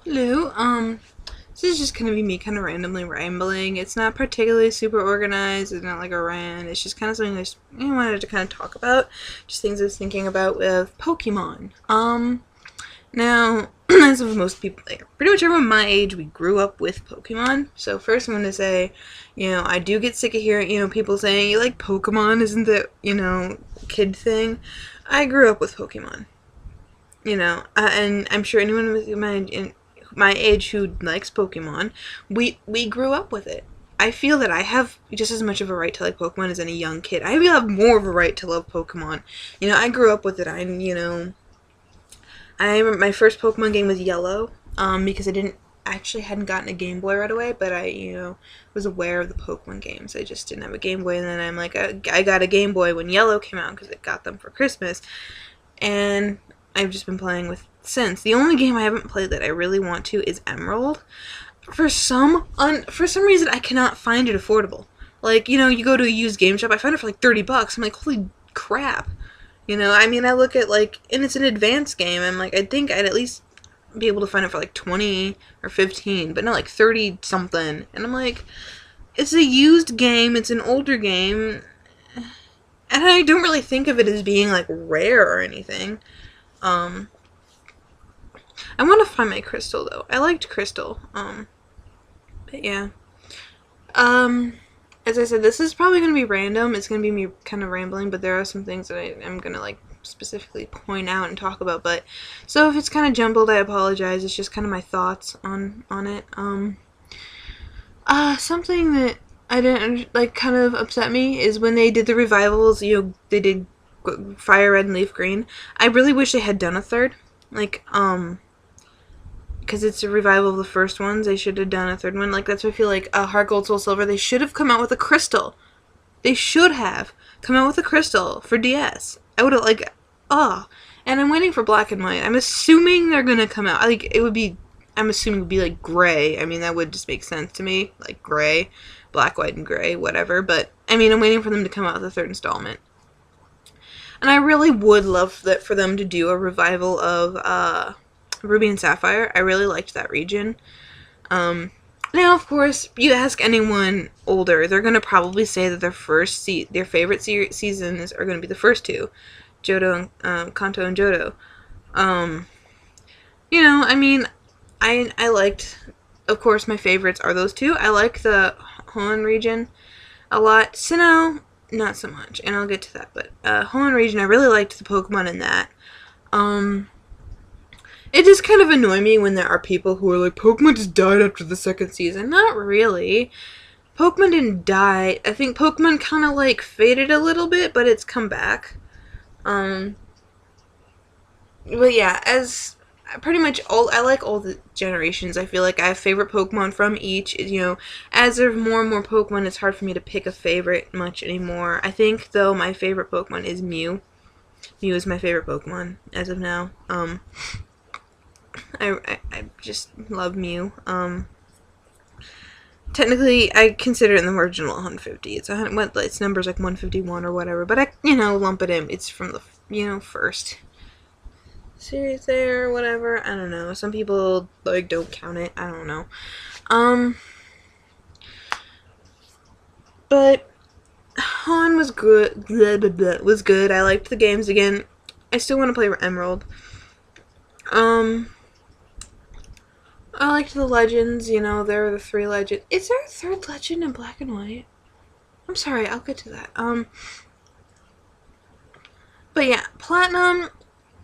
Hello. This is just gonna be me kind of randomly rambling. It's not particularly super organized. It's not like a rant. It's just kind of something I wanted to kind of talk about. Just things I was thinking about with Pokemon. Now, as with most people, like pretty much everyone my age, we grew up with Pokemon. So first, I'm gonna say, I do get sick of hearing, people saying you like Pokemon, isn't that, kid thing? I grew up with Pokemon. And I'm sure anyone with my age who likes Pokemon, we grew up with it. I feel that I have just as much of a right to like Pokemon as any young kid. I feel I have more of a right to love Pokemon. I grew up with it. I remember my first Pokemon game was Yellow, because I didn't actually hadn't gotten a Game Boy right away, but I, was aware of the Pokemon games. I just didn't have a Game Boy, and then I'm like, I got a Game Boy when Yellow came out because I got them for Christmas, and I've just been playing with since. The only game I haven't played that I really want to is Emerald. For some reason, I cannot find it affordable. Like, you go to a used game shop, I find it for like $30. I'm like, holy crap. I look at and it's an advanced game. I'm like, I think I'd at least be able to find it for like 20 or 15, but not like 30 something. And I'm like, it's a used game, it's an older game, and I don't really think of it as being like rare or anything. I want to find my Crystal though. I liked Crystal. But yeah. As I said, this is probably going to be random. It's going to be me kind of rambling, but there are some things that I'm going to specifically point out and talk about. But so if it's kind of jumbled, I apologize. It's just kind of my thoughts on it. Something that I didn't kind of upset me is when they did the revivals. They did Fire Red and Leaf Green. I really wish they had done a third. Because it's a revival of the first ones, they should have done a third one. That's why I feel like Heart Gold, Soul Silver, they should have come out with a Crystal. They should have come out with a Crystal for DS. I would have, and I'm waiting for Black and White. I'm assuming they're gonna come out. I'm assuming it would be, gray. I mean, that would just make sense to me. Gray. Black, white, and gray, whatever. But, I'm waiting for them to come out with a third installment. And I really would love for them to do a revival of, Ruby and Sapphire. I really liked that region. Now, of course, you ask anyone older, they're going to probably say that their favorite seasons are going to be the first two, Johto and Kanto and Johto. I liked, of course, my favorites are those two. I like the Hoenn region a lot. Sinnoh, not so much, and I'll get to that. But Hoenn region, I really liked the Pokemon in that. It just kind of annoys me when there are people who are like, Pokemon just died after the second season. Not really. Pokemon didn't die. I think Pokemon kind of faded a little bit, but it's come back. But yeah, as pretty much I like all the generations. I feel like I have favorite Pokemon from each. As there's more and more Pokemon, it's hard for me to pick a favorite much anymore. I think, though, my favorite Pokemon is Mew. Mew is my favorite Pokemon as of now. I just love Mew. Technically, I consider it in the original 150. Its number's 151 or whatever, but I, lump it in. It's from the, first series there, or whatever. I don't know. Some people, don't count it. I don't know. But Han was good. Was good. I liked the games again. I still want to play Emerald. I liked the legends, there are the 3 legends. Is there a 3rd legend in Black and White? I'm sorry, I'll get to that. But yeah, Platinum,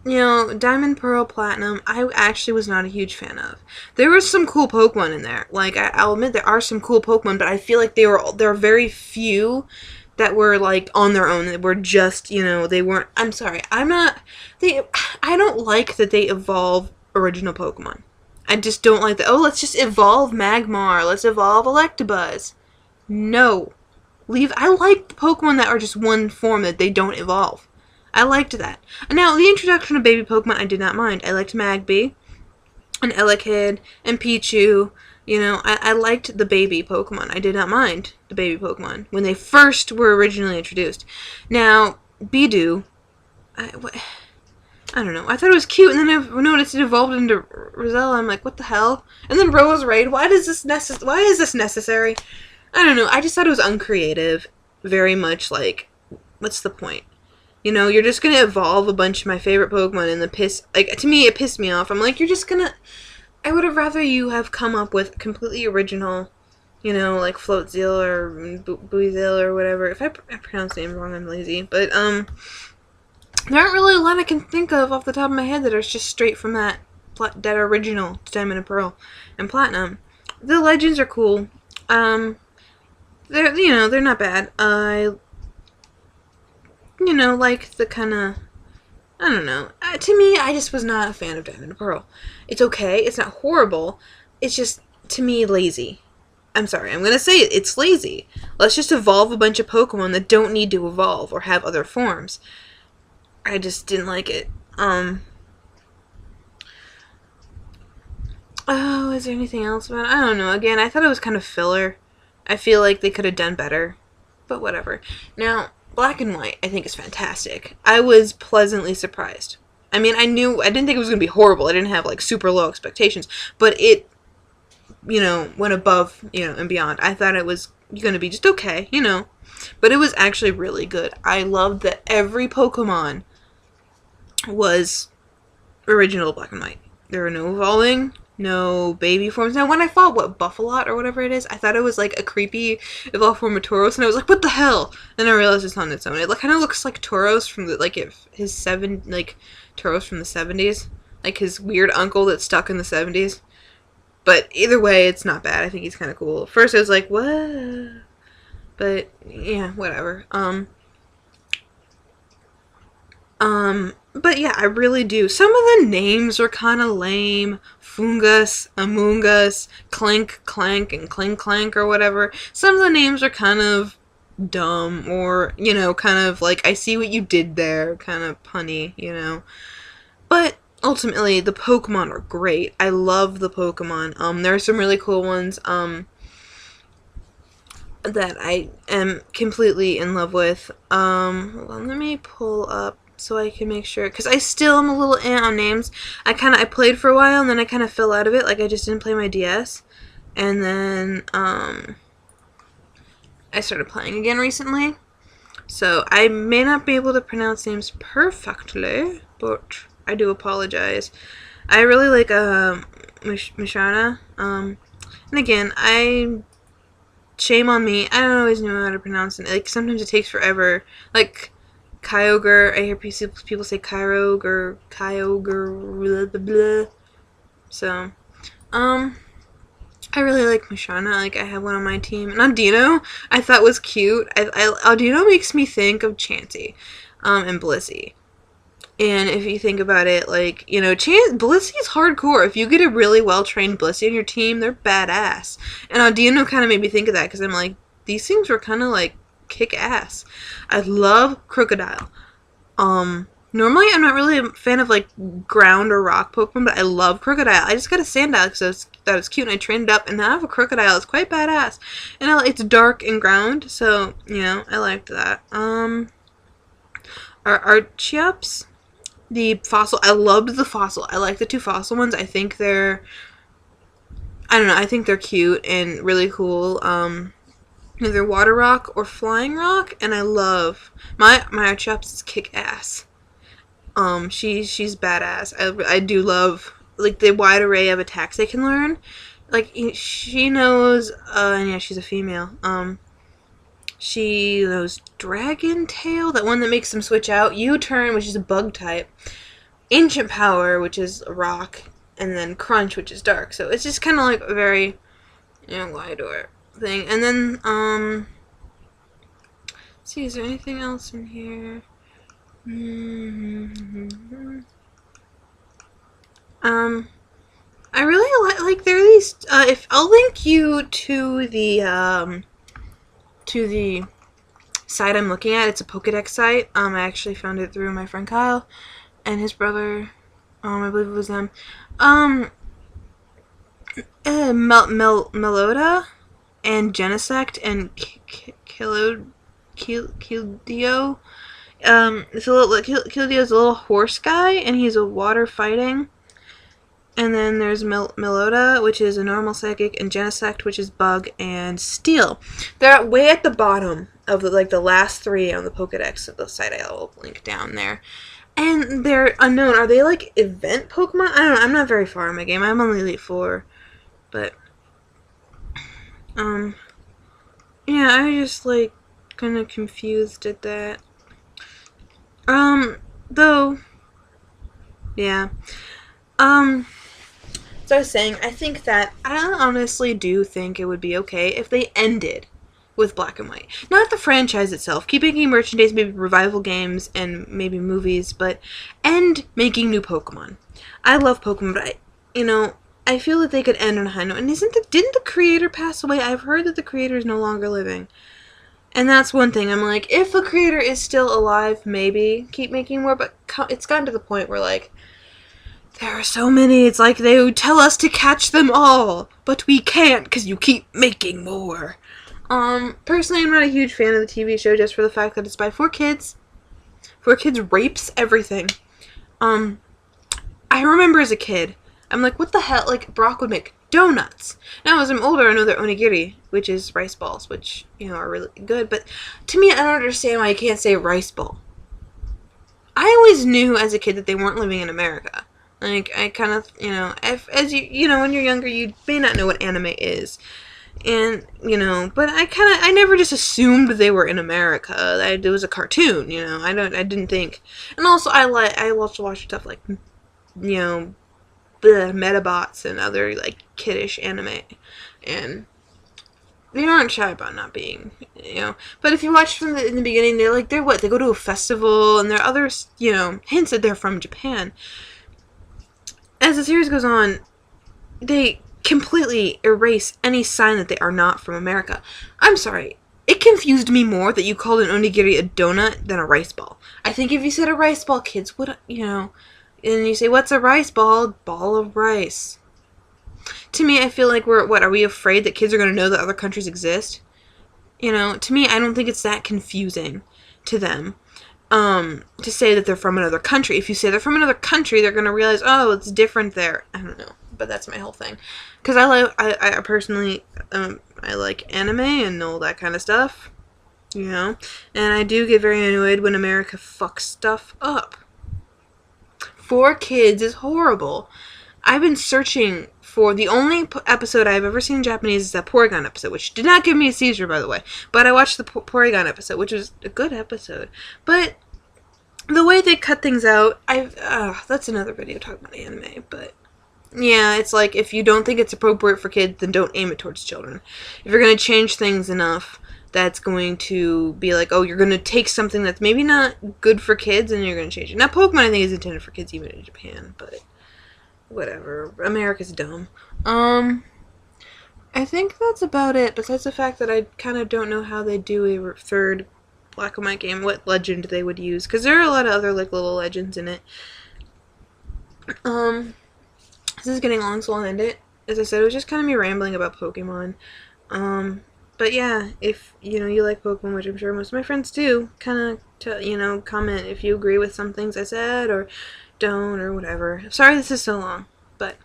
Diamond, Pearl, Platinum, I actually was not a huge fan of. There were some cool Pokemon in there. I'll admit there are some cool Pokemon, but I feel like there are very few that were, on their own. That were just, they weren't, I'm sorry, I don't like that they evolve original Pokemon. I just don't like that. Oh, let's just evolve Magmar. Let's evolve Electabuzz. No. I like Pokemon that are just one form that they don't evolve. I liked that. Now, the introduction of baby Pokemon, I did not mind. I liked Magby, and Elekid, and Pichu. I liked the baby Pokemon. I did not mind the baby Pokemon when they first were originally introduced. Now, Bidoof, I don't know. I thought it was cute, and then I noticed it evolved into Rosella. I'm like, what the hell? And then Rose Raid. Why is this necessary? I don't know. I just thought it was uncreative. Very much like, what's the point? You know, you're just gonna evolve a bunch of my favorite Pokemon, and to me, it pissed me off. I'm like, you're just gonna. I would have rather you have come up with completely original, you know, like Floatzel or Buizel or whatever. If I pronounce names wrong, I'm lazy. But there aren't really a lot I can think of off the top of my head that are just straight from that original Diamond and Pearl and Platinum. The legends are cool. They're not bad. I like the kind of, I don't know. To me, I just was not a fan of Diamond and Pearl. It's okay. It's not horrible. It's just, to me, lazy. I'm sorry. I'm going to say it. It's lazy. Let's just evolve a bunch of Pokemon that don't need to evolve or have other forms. I just didn't like it. Oh, is there anything else about it? I don't know. Again, I thought it was kind of filler. I feel like they could have done better. But whatever. Now, Black and White, I think, is fantastic. I was pleasantly surprised. I mean, I didn't think it was going to be horrible. I didn't have, like, super low expectations. But it, went above, and beyond. I thought it was going to be just okay, But it was actually really good. I loved that every Pokemon was original Black and White. There were no evolving, no baby forms. Now, when I fought, Buffalot or whatever it is, I thought it was like a creepy evolved form of Tauros, and I was like, what the hell? And I realized it's on its own. It kind of looks like Tauros from Tauros from the 70s. Like his weird uncle that's stuck in the 70s. But either way, it's not bad. I think he's kind of cool. At first, I was like, what? But, yeah, whatever. But yeah, I really do. Some of the names are kind of lame. Fungus, Amoongus, Clink, Clank, and Clink Clank or whatever. Some of the names are kind of dumb or, kind of like, I see what you did there, kind of punny, But ultimately, the Pokemon are great. I love the Pokemon. There are some really cool ones, that I am completely in love with. Hold on, let me pull up so I can make sure, because I still am a little on names. I played for a while, and then I kind of fell out of it, like I just didn't play my DS, and then, I started playing again recently, so I may not be able to pronounce names perfectly, but I do apologize. I really like, Mishana, and again, shame on me, I don't always know how to pronounce it, like, sometimes it takes forever, like, Kyogre, I hear people say Kyogre or Kyogre, blah, blah, blah. So, I really like Mishana, like, I have one on my team, and Audino, I thought was cute. Audino makes me think of Chansey, and Blissey. And if you think about it, like, Blissey's hardcore. If you get a really well-trained Blissey on your team, they're badass. And Audino kind of made me think of that, because I'm like, these things were kind of, like, kick ass. I love Crocodile. Normally I'm not really a fan of, like, ground or rock Pokemon, but I love Crocodile. I just got a Sandile because that was cute, and I trained it up, and now I have a Crocodile. It's quite badass. And it's dark and ground, so, I liked that. Our Archeops, the fossil, I loved the fossil. I like the two fossil ones. I think they're cute and really cool. Either Water Rock or Flying Rock, and I love my Archeops is kick ass. She's badass. I do love, like, the wide array of attacks they can learn. Like, she knows, and yeah, she's a female. She knows Dragon Tail, that one that makes them switch out. U-Turn, which is a bug type. Ancient Power, which is a rock, and then Crunch, which is dark. So it's just kind of like a very, Glidor thing. And then, let's see, is there anything else in here? I really like there are these, if I'll link you to the site I'm looking at. It's a Pokedex site. I actually found it through my friend Kyle and his brother. I believe it was them. Meloda and Genesect and Kildio It's a little, like, Keldeo a little horse guy, and he's a water fighting. And then there's Melota, which is a normal psychic, and Genesect, which is bug, and Steel. They're way at the bottom of the last three on the Pokedex of the site. I'll link down there. And they're unknown. Are they like event Pokemon? I don't know. I'm not very far in my game. I'm only Elite 4. But, yeah, I just, like, kind of confused at that. Though, yeah. So I was saying, I think that, I honestly do think it would be okay if they ended with Black and White. Not the franchise itself. Keep making merchandise, maybe revival games, and maybe movies, but end making new Pokemon. I love Pokemon, but I feel that they could end on a high note. And didn't the creator pass away? I've heard that the creator is no longer living. And that's one thing. I'm like, if the creator is still alive, maybe keep making more, but it's gotten to the point where, like, there are so many, it's like they would tell us to catch them all, but we can't because you keep making more. Personally, I'm not a huge fan of the TV show just for the fact that it's by 4 kids. 4 kids rapes everything. I remember as a kid, I'm like, what the hell? Like, Brock would make donuts. Now, as I'm older, I know they're onigiri, which is rice balls, which, are really good. But to me, I don't understand why you can't say rice ball. I always knew as a kid that they weren't living in America. Like, I kind of, as when you're younger, you may not know what anime is. And, but I never just assumed they were in America. It was a cartoon, I didn't think. And also, I love to watch stuff like, the Metabots and other, like, kiddish anime. And they aren't shy about not being, But if you watch from in the beginning, they go to a festival, and there are other, hints that they're from Japan. As the series goes on, they completely erase any sign that they are not from America. I'm sorry. It confused me more that you called an onigiri a donut than a rice ball. I think if you said a rice ball, kids would, and you say, what's a rice ball? Ball of rice. To me, I feel like are we afraid that kids are going to know that other countries exist? To me, I don't think it's that confusing to them. To say that they're from another country. If you say they're from another country, they're going to realize, oh, it's different there. I don't know, but that's my whole thing. Because I personally, I like anime and all that kind of stuff, and I do get very annoyed when America fucks stuff up. 4 kids is horrible. I've been searching for the only episode I've ever seen in Japanese is that Porygon episode, which did not give me a seizure, by the way. But I watched the Porygon episode, which was a good episode. But the way they cut things out, that's another video talking about anime, but yeah, it's like, if you don't think it's appropriate for kids, then don't aim it towards children. If you're going to change things enough, that's going to be like, oh, you're going to take something that's maybe not good for kids, and you're going to change it. Now, Pokemon, I think, is intended for kids even in Japan, but whatever. America's dumb. I think that's about it, besides the fact that I kind of don't know how they do a third Black and White game, what legend they would use, because there are a lot of other, like, little legends in it. This is getting long, so I'll end it. As I said, it was just kind of me rambling about Pokemon. But yeah, if, you like Pokemon, which I'm sure most of my friends do, kind of, comment if you agree with some things I said, or don't, or whatever. Sorry this is so long, but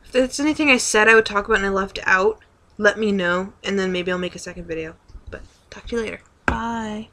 if there's anything I said I would talk about and I left out, let me know, and then maybe I'll make a second video. But talk to you later. Bye.